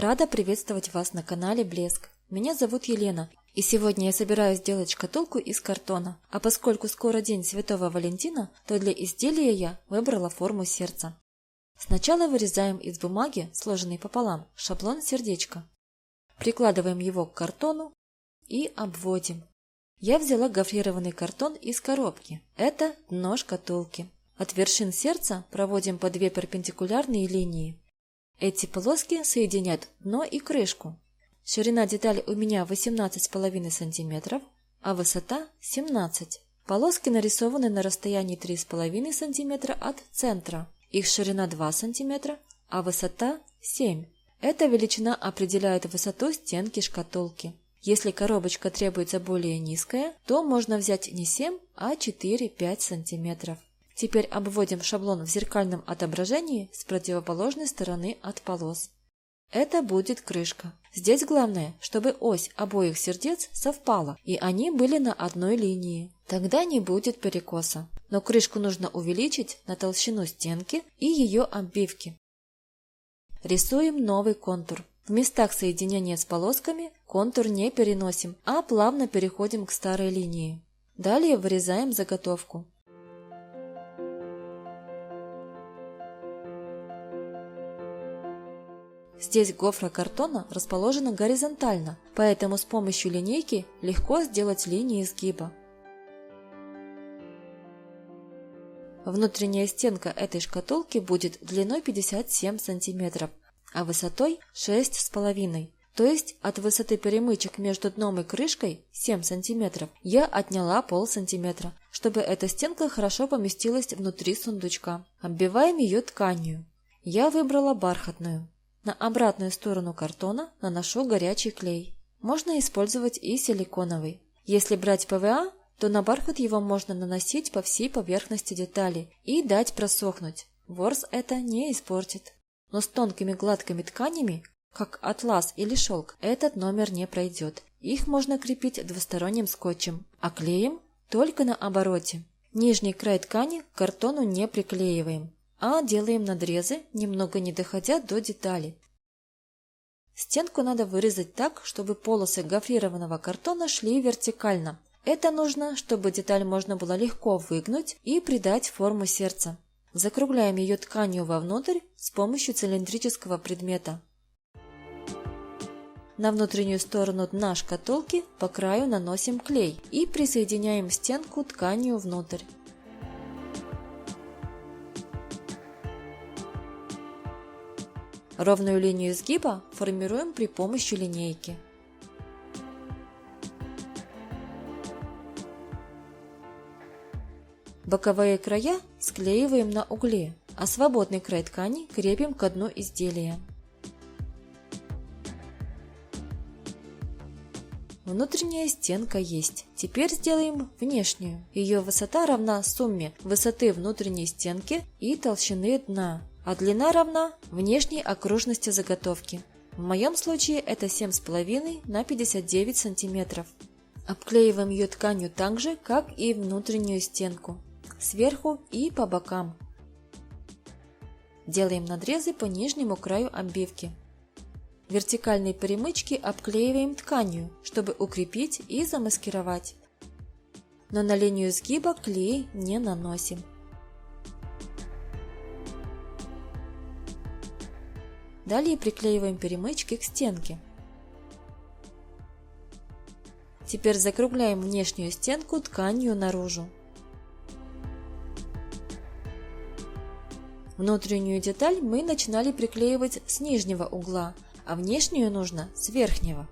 Рада приветствовать вас на канале Блеск. Меня зовут Елена, и сегодня я собираюсь сделать шкатулку из картона. А поскольку скоро день Святого Валентина, то для изделия я выбрала форму сердца. Сначала вырезаем из бумаги, сложенной пополам, шаблон сердечка. Прикладываем его к картону и обводим. Я взяла гофрированный картон из коробки. Это дно шкатулки. От вершин сердца проводим по 2 перпендикулярные линии. Эти полоски соединят дно и крышку. Ширина детали у меня 18,5 см, а высота 17 см. Полоски нарисованы на расстоянии 3,5 см от центра. Их ширина 2 см, а высота 7 см. Эта величина определяет высоту стенки шкатулки. Если коробочка требуется более низкая, то можно взять не 7, а 4-5 см. Теперь обводим шаблон в зеркальном отображении с противоположной стороны от полос. Это будет крышка. Здесь главное, чтобы ось обоих сердец совпала, и они были на одной линии. Тогда не будет перекоса. Но крышку нужно увеличить на толщину стенки и ее обвивки. Рисуем новый контур. В местах соединения с полосками контур не переносим, а плавно переходим к старой линии. Далее вырезаем заготовку. Здесь гофра картона расположена горизонтально, поэтому с помощью линейки легко сделать линии изгиба. Внутренняя стенка этой шкатулки будет длиной 57 см, а высотой 6,5 см. То есть от высоты перемычек между дном и крышкой 7 см я отняла полсантиметра, чтобы эта стенка хорошо поместилась внутри сундучка. Оббиваем ее тканью. Я выбрала бархатную. На обратную сторону картона наношу горячий клей. Можно использовать и силиконовый. Если брать ПВА, то на бархат его можно наносить по всей поверхности детали и дать просохнуть. Ворс это не испортит. Но с тонкими гладкими тканями, как атлас или шелк, этот номер не пройдет. Их можно крепить двусторонним скотчем, а клеем только на обороте. Нижний край ткани к картону не приклеиваем, а делаем надрезы, немного не доходя до детали. Стенку надо вырезать так, чтобы полосы гофрированного картона шли вертикально. Это нужно, чтобы деталь можно было легко выгнуть и придать форму сердца. Закругляем ее тканью вовнутрь с помощью цилиндрического предмета. На внутреннюю сторону дна шкатулки по краю наносим клей и присоединяем стенку тканью внутрь. Ровную линию изгиба формируем при помощи линейки. Боковые края склеиваем на угле, а свободный край ткани крепим к дну изделия. Внутренняя стенка есть. Теперь сделаем внешнюю. Ее высота равна сумме высоты внутренней стенки и толщины дна, а длина равна внешней окружности заготовки. В моем случае это 7,5 на 59 см. Обклеиваем ее тканью так же, как и внутреннюю стенку, сверху и по бокам. Делаем надрезы по нижнему краю оббивки. Вертикальные перемычки обклеиваем тканью, чтобы укрепить и замаскировать. Но на линию сгиба клей не наносим. Далее приклеиваем перемычки к стенке. Теперь закругляем внешнюю стенку тканью наружу. Внутреннюю деталь мы начинали приклеивать с нижнего угла, а внешнюю нужно с верхнего.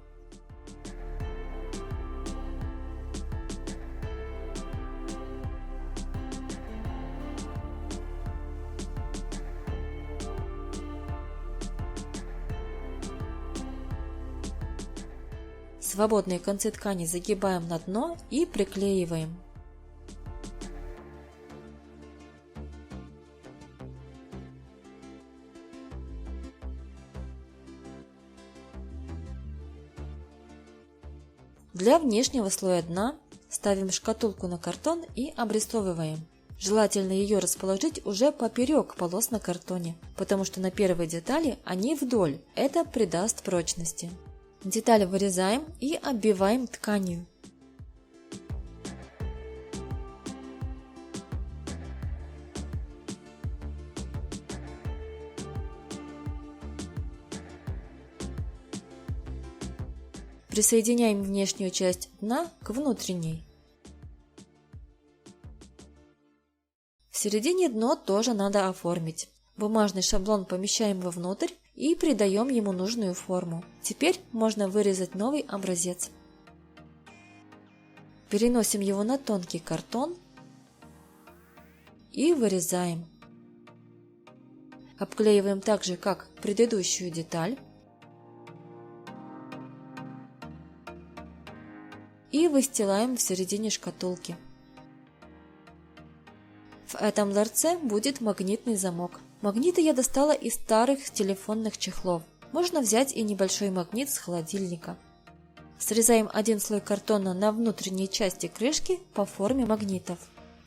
Свободные концы ткани загибаем на дно и приклеиваем. Для внешнего слоя дна ставим шкатулку на картон и обрисовываем. Желательно ее расположить уже поперек полос на картоне, потому что на первой детали они вдоль, это придаст прочности. Детали вырезаем и оббиваем тканью. Присоединяем внешнюю часть дна к внутренней. В середине дно тоже надо оформить. Бумажный шаблон помещаем вовнутрь и придаем ему нужную форму. Теперь можно вырезать новый образец. Переносим его на тонкий картон и вырезаем. Обклеиваем так же, как предыдущую деталь. И выстилаем в середине шкатулки. В этом ларце будет магнитный замок. Магниты я достала из старых телефонных чехлов. Можно взять и небольшой магнит с холодильника. Срезаем один слой картона на внутренней части крышки по форме магнитов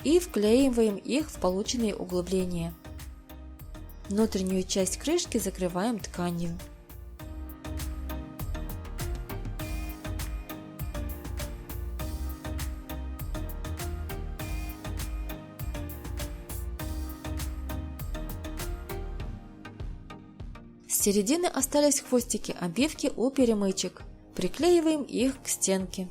и вклеиваем их в полученные углубления. Внутреннюю часть крышки закрываем тканью. С середины остались хвостики обивки у перемычек. Приклеиваем их к стенке.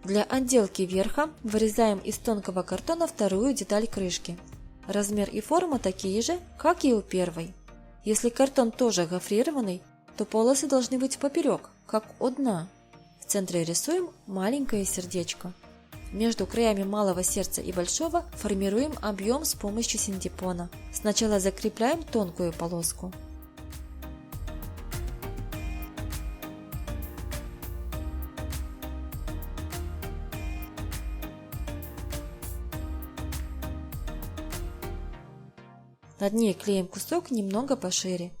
Для отделки верха вырезаем из тонкого картона вторую деталь крышки. Размер и форма такие же, как и у первой. Если картон тоже гофрированный, то полосы должны быть поперек, как у дна. В центре рисуем маленькое сердечко. Между краями малого сердца и большого формируем объем с помощью синтепона. Сначала закрепляем тонкую полоску. Над ней клеим кусок немного пошире.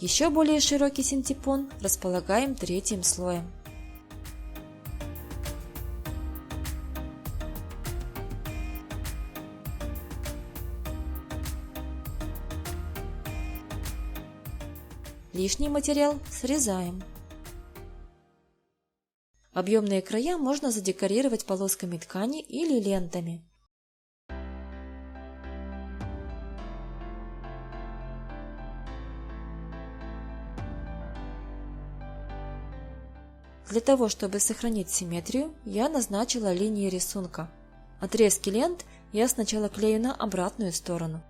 Еще более широкий синтепон располагаем третьим слоем. Лишний материал срезаем. Объемные края можно задекорировать полосками ткани или лентами. Для того, чтобы сохранить симметрию, я назначила линии рисунка. Отрезки лент я сначала клею на обратную сторону.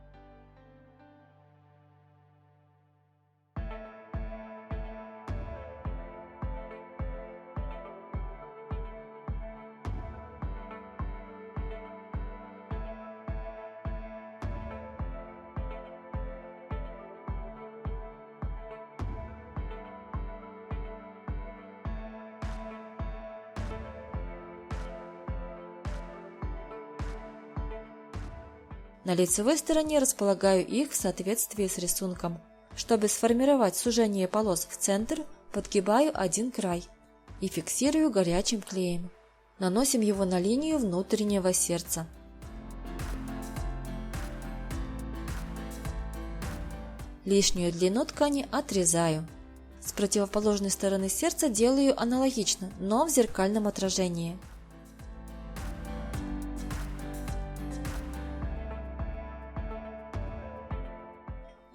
На лицевой стороне располагаю их в соответствии с рисунком. Чтобы сформировать сужение полос в центр, подгибаю один край и фиксирую горячим клеем. Наносим его на линию внутреннего сердца. Лишнюю длину ткани отрезаю. С противоположной стороны сердца делаю аналогично, но в зеркальном отражении.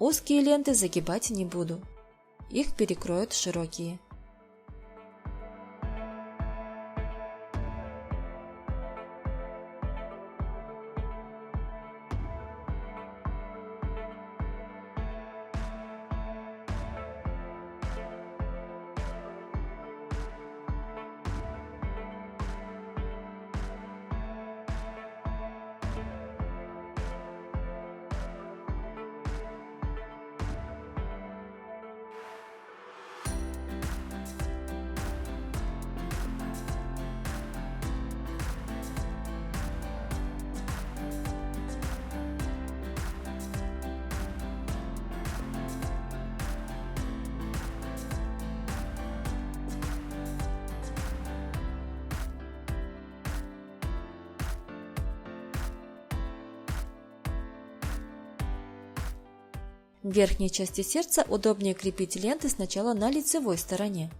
Узкие ленты загибать не буду, их перекроют широкие. В верхней части сердца удобнее крепить ленты сначала на лицевой стороне.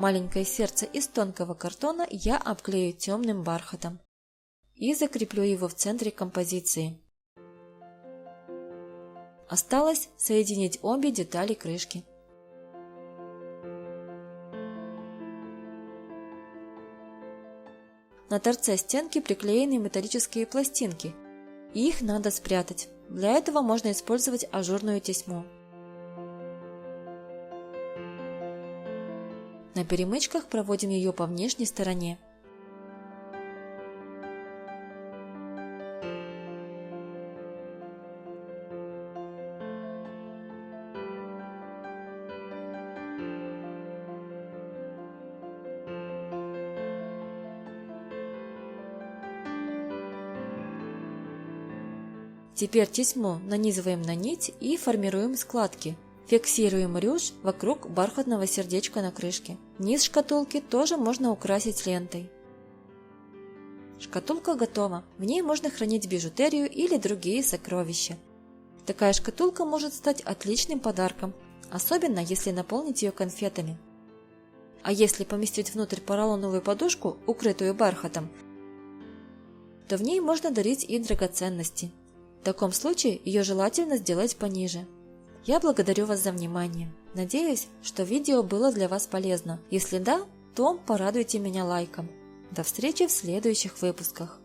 Маленькое сердце из тонкого картона я обклею темным бархатом и закреплю его в центре композиции. Осталось соединить обе детали крышки. На торце стенки приклеены металлические пластинки, и их надо спрятать. Для этого можно использовать ажурную тесьму. На перемычках проводим ее по внешней стороне. Теперь тесьму нанизываем на нить и формируем складки. Фиксируем рюш вокруг бархатного сердечка на крышке. Низ шкатулки тоже можно украсить лентой. Шкатулка готова. В ней можно хранить бижутерию или другие сокровища. Такая шкатулка может стать отличным подарком, особенно если наполнить ее конфетами. А если поместить внутрь поролоновую подушку, укрытую бархатом, то в ней можно дарить и драгоценности. В таком случае ее желательно сделать пониже. Я благодарю вас за внимание. Надеюсь, что видео было для вас полезно. Если да, то порадуйте меня лайком. До встречи в следующих выпусках.